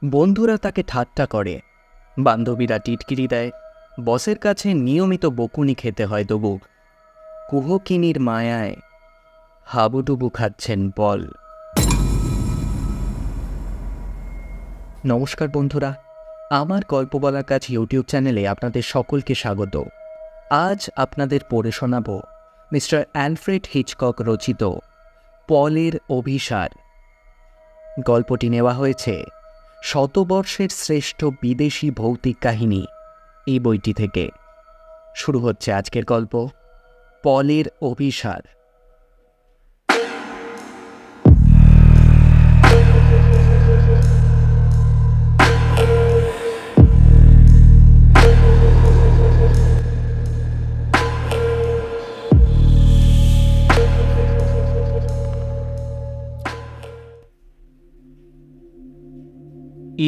বন্ধুরা তাকে ঠাট্টা করে, বান্ধবীরা টিটকিরি দেয়, বসের কাছে নিয়মিত বকুনি খেতে হয়। তবু কুহকিনীর মায়ায় হাবুডুবু খাচ্ছেন পল। নমস্কার বন্ধুরা, আমার গল্প বলার কাজ ইউটিউব চ্যানেলে আপনাদের সকলকে স্বাগত। আজ আপনাদের পড়ে শোনাব মিস্টার অ্যালফ্রেড হিচকক রচিত পলের অভিসার। গল্পটি নেওয়া হয়েছে শতবর্ষের শ্রেষ্ঠ বিদেশি ভৌতিক কাহিনী এই বইটি থেকে। শুরু হচ্ছে আজকের গল্প, পলের অভিসার।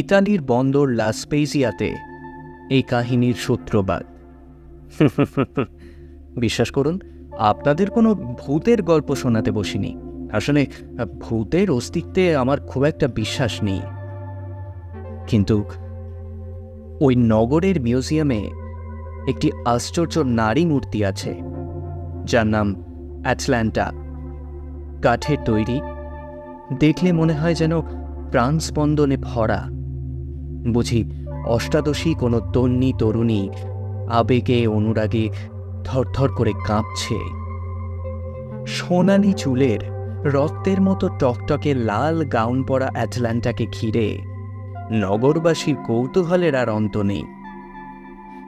ইতালির বন্দর লা স্পেজিয়াতে এই কাহিনীর সূত্রপাত। বিশ্বাস করুন, আপনাদের কোনো ভূতের গল্প শোনাতে বসিনি। আসলে ভূতের অস্তিত্বে আমার খুব একটা বিশ্বাস নেই, কিন্তু ওই নগরের মিউজিয়ামে একটি আশ্চর্য নারী মূর্তি আছে, যার নাম অ্যাটলান্টা। কাঠের তৈরি, দেখলে মনে হয় যেন প্রাণস্পন্দনে ভরা। বুঝি অষ্টাদশী কোনো তন্নি তরুণী আবেগে অনুরাগে থরথর করে কাঁপছে। সোনালি চুলের, রক্তের মতো টকটকে লাল গাউন পরা অ্যাটলান্টাকে ঘিরে নগরবাসীর কৌতূহলের আর অন্ত নেই।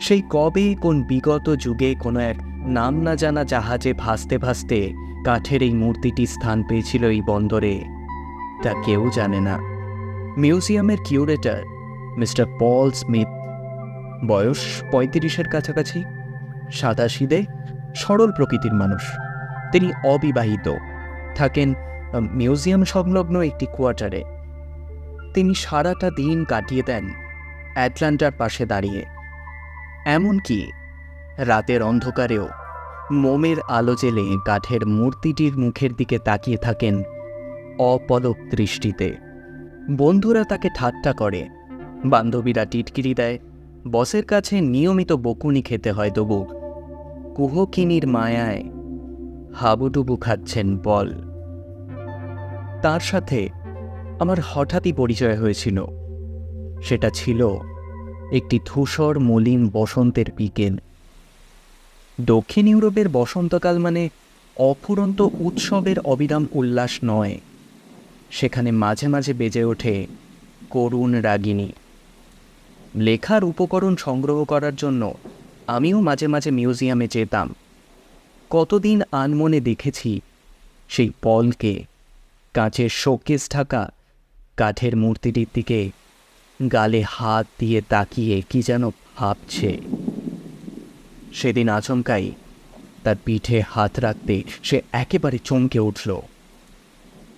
সেই কবে কোন বিগত যুগে কোনো এক নাম না জানা জাহাজে ভাসতে ভাসতে কাঠের এই মূর্তিটি স্থান পেয়েছিল এই বন্দরে, তা কেউ জানে না। মিউজিয়ামের কিউরেটর মিস্টার পল স্মিথ, বয়স 35-এর কাছাকাছি, সাদাসিধে সরল প্রকৃতির মানুষ। তিনি অবিবাহিত, থাকেন মিউজিয়াম সংলগ্ন একটি কোয়ার্টারে। তিনি সারাটা দিন কাটিয়ে দেন অ্যাটলান্টার পাশে দাঁড়িয়ে। এমনকি রাতের অন্ধকারেও মোমের আলো জেলে কাঠের মূর্তিটির মুখের দিকে তাকিয়ে থাকেন অপলক দৃষ্টিতে। বন্ধুরা তাকে ঠাট্টা করে, বান্ধবীরা টিটকিরি দেয়, বসের কাছে নিয়মিত বকুনি খেতে হয়। তবু কুহকিনীর মায়ায় হাবুডুবু খাচ্ছেন পল। তার সাথে আমার হঠাৎই পরিচয় হয়েছিল। সেটা ছিল একটি ধূসর মলিন বসন্তের বিকেল। দক্ষিণ ইউরোপের বসন্তকাল মানে অফুরন্ত উৎসবের অবিরাম উল্লাস নয়, সেখানে মাঝে মাঝে বেজে ওঠে করুণ রাগিনী। লেখার উপকরণ সংগ্রহ করার জন্য আমিও মাঝে মাঝে মিউজিয়ামে যেতাম। কতদিন আনমনে দেখেছি সেই পলকে কাঁচের শোকেস ঢাকা কাঠের মূর্তিটির দিকে গালে হাত দিয়ে তাকিয়ে কি যেন ভাবছে। সেদিন আচমকাই তার পিঠে হাত রাখতে সে একেবারে চমকে উঠল।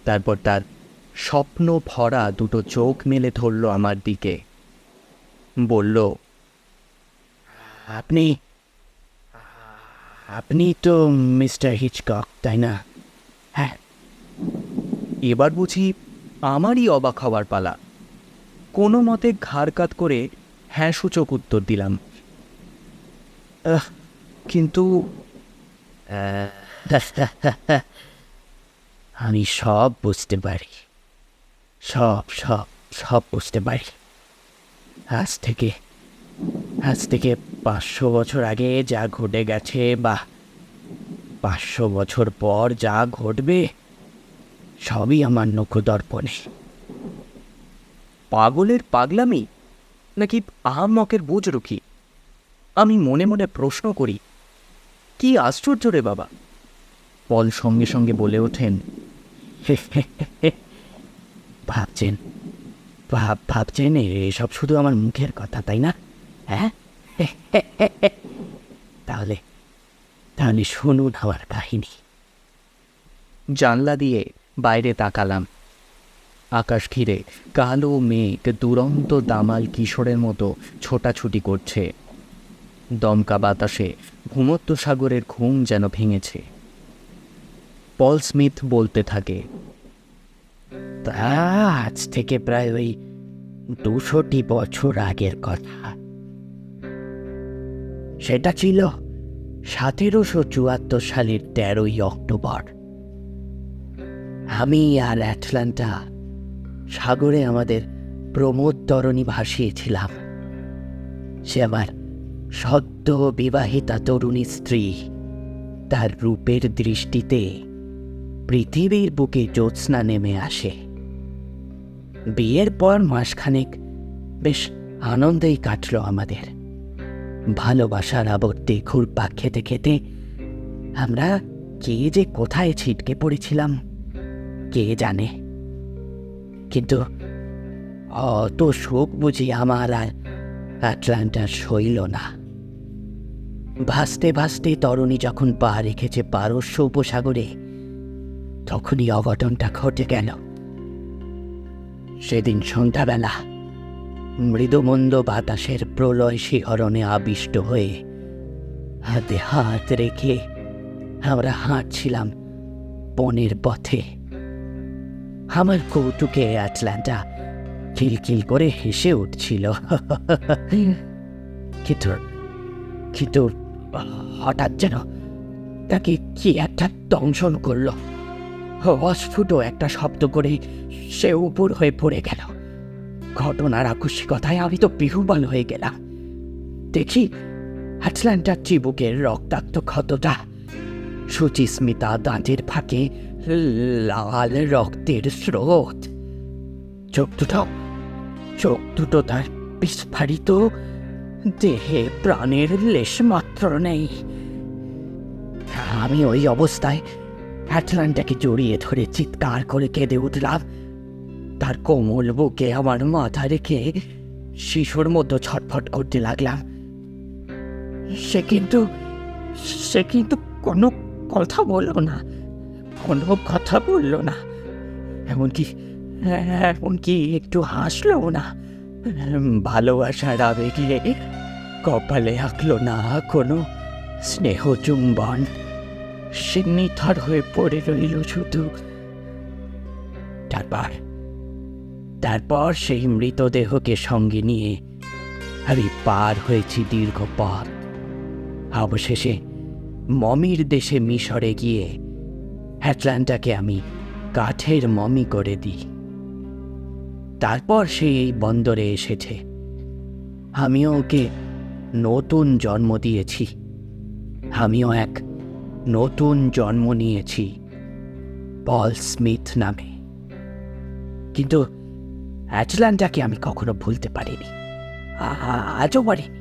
তারপর তার স্বপ্ন ভরা দুটো চোখ মেলে ধরল আমার দিকে, বলল, আপনি আপনি তো মিস্টার হিচকক, তাই না? হ্যাঁ। এবার বুঝি আমারই অবাক হওয়ার পালা। কোনো মতে ঘাড় কাত করে হ্যাঁ সূচক উত্তর দিলাম। কিন্তু আমি সব বুঝতে পারি, সব সব সব বুঝতে পারি। আজ থেকে 500 বছর আগে যা ঘটে গেছে, বা 500 বছর পর যা ঘটবে, সবই আমার নখদর্পণে। পাগলের পাগলামি নাকি আহাম্মকের বুজরুখি? আমি মনে মনে প্রশ্ন করি। কি আশ্চর্য রে বাবা! পল সঙ্গে সঙ্গে বলে ওঠেন, ভাবছেন ভাবছেন এসব শুধু আমার মুখের কথা, তাই না? হ্যাঁ, তাহলে তাহলে শুনুন আমার কাহিনী। জানলা দিয়ে বাইরে তাকালাম। আকাশ ঘিরে কালো মেঘ দুরন্ত দামাল কিশোরের মতো ছোটাছুটি করছে। দমকা বাতাসে ভূমধ্য সাগরের ঘুম যেন ভেঙেছে। পল স্মিথ বলতে থাকে, তা আজ থেকে প্রায় ওই 200টি বছর আগের কথা। সেটা ছিল 1774 সালের 13ই অক্টোবর। আমি আর অ্যাটলান্টা সাগরে আমাদের প্রমোদ তরণী ভাসিয়েছিলাম। সে আমার সদ্য বিবাহিতা তরুণী স্ত্রী। তার রূপের দৃষ্টিতে পৃথিবীর বুকে জ্যোৎস্না নেমে আসে। বিয়ের পর মাসখানেক বেশ আনন্দেই কাটল আমাদের। ভালোবাসার আবর্তে ঘুরপাক খেতে খেতে আমরা কে যে কোথায় ছিটকে পড়েছিলাম কে জানে। কিন্তু অত শোক বুঝি আমার আর অ্যাটলান্টার সইল না। ভাসতে ভাসতে তরুণী যখন পা রেখেছে পারস্য উপসাগরে, তখনই অঘটনটা ঘটে গেল। সেদিন সন্ধ্যাবেলা মৃদুমন্দ বাতাসের প্রলয় শিহরণে আবিষ্ট হয়ে হাতে হাত রেখে আমরা হাঁটছিলাম বনের পথে। আমার কৌতুকে অ্যাটলান্টা খিলখিল করে হেসে উঠছিল। কিন্তু কিন্তু হঠাৎ যেন তাকে কি একটা দংশন করল। অস্ফুট একটা শব্দ করে সে উপর হয়ে পড়ে গেল। ঘটনার আকস্মিকতায় আমি তো বিহ্বল হয়ে গেলাম। দেখি অ্যাটলান্টার চিবুকের রক্তাক্ত ক্ষতটা, সুচিস্মিতা দাঁতের ফাঁকে লাল রক্তের স্রোত। চোখ দুটো তার বিস্ফারিত, দেহে প্রাণের লেশ মাত্র নেই। আমি ওই অবস্থায় অ্যাটলান্টাকে জড়িয়ে ধরে চিৎকার করে কেঁদে উঠলাম। তার কোমল বুকে আমার মাথা রেখে শিশুর মতো ছটফট করতে লাগলাম। সে কিন্তু কোনো কথা বলল না, কোনো কথা বলল না, এমনকি একটু হাসলো না। ভালোবাসার আবেগে কপালে আঁকলো না কোনো স্নেহ চুম্বন। সে নিথর হয়ে পড়ে রইল শুধু। তারপর সেই মৃতদেহকে সঙ্গে নিয়ে আমি পার হয়েছি দীর্ঘ পথ। অবশেষে মমির দেশে মিশরে গিয়ে অ্যাটলান্টাকে আমি কাঠের মমি করে দিই। তারপর সে এই বন্দরে এসেছে। আমিও ওকে নতুন জন্ম দিয়েছি। আমিও এক নতুন জন্ম নিয়েছি পল স্মিথ নামে। কিন্তু অ্যাটলান্টাকে আমি কখনো ভুলতে পারিনি, আজও পারিনি।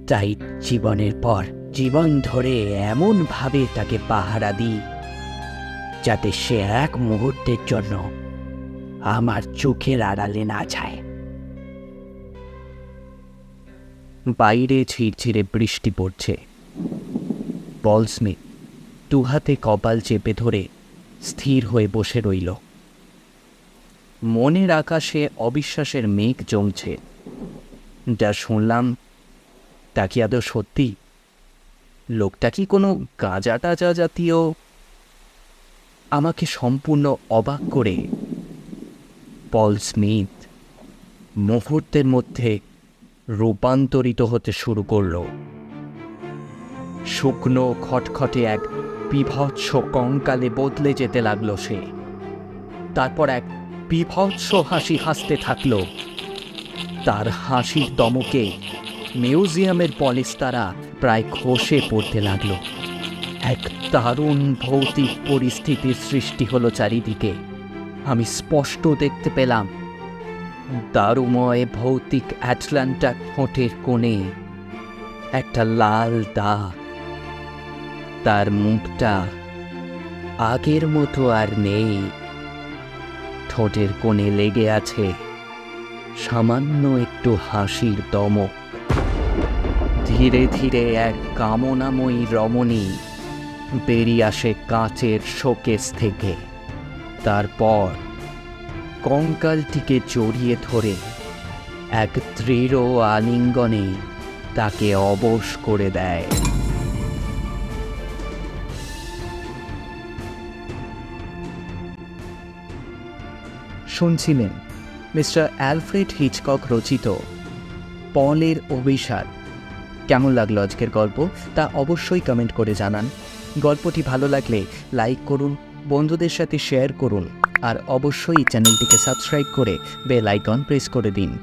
তাই জীবনের পর জীবন ধরে এমনভাবে তাকে পাহারা দিই যাতে সে এক মুহূর্তের জন্য আমার চোখের আড়ালে না যায়। বাইরে ঝিরঝিরে বৃষ্টি পড়ছে। পল স্মিথ দুহাতে কপাল চেপে ধরে স্থির হয়ে বসে রইল। মনের আকাশে অবিশ্বাসের মেঘ জমছে। যা শুনলাম তা কি আদৌ সত্যি? লোকটা কি কোনো গাঁজা টাজা জাতীয়? আমাকে সম্পূর্ণ অবাক করে পল স্মিথ মুহূর্তের মধ্যে রূপান্তরিত হতে শুরু করল। শুকনো খটখটে এক বীভৎস কঙ্কালে বদলে যেতে লাগল সে। তারপর এক বীভৎস হাসি হাসতে থাকল। তার হাসির দমকে মিউজিয়ামের পলেস্তারা প্রায় খসে পড়তে লাগল। এক দারুণ ভৌতিক পরিস্থিতির সৃষ্টি হলো চারিদিকে। আমি স্পষ্ট দেখতে পেলাম দারুময় ভৌতিক অ্যাটলান্টা ঠোঁটের কোণে একটা লাল দাগ। তার মুখটা আগের মতো আর নেই। ঠোঁটের কোণে লেগে আছে সামান্য একটু হাসির দমক। ধীরে ধীরে এক কামনাময়ী রমণী বেরিয়ে আসে কাঁচের শোকেস থেকে। তারপর কঙ্কালটিকে জড়িয়ে ধরে এক দৃঢ় আলিঙ্গনে তাকে অবশ করে দেয়। শুনছিলেন মিস্টার অ্যালফ্রেড হিচকক রচিত পলের অভিশাপ। কেমন লাগলো আজকের গল্প তা অবশ্যই কমেন্ট করে জানান। গল্পটি ভালো লাগলে লাইক করুন, বন্ধুদের সাথে শেয়ার করুন, আর অবশ্যই চ্যানেলটিকে সাবস্ক্রাইব করে বেল আইকন প্রেস করে দিন।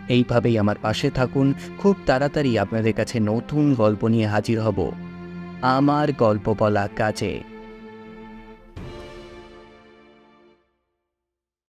এইভাবেই আমার পাশে থাকুন। খুব তাড়াতাড়ি আপনাদের কাছে নতুন গল্প নিয়ে হাজির হব আমার গল্প বলা কাজে।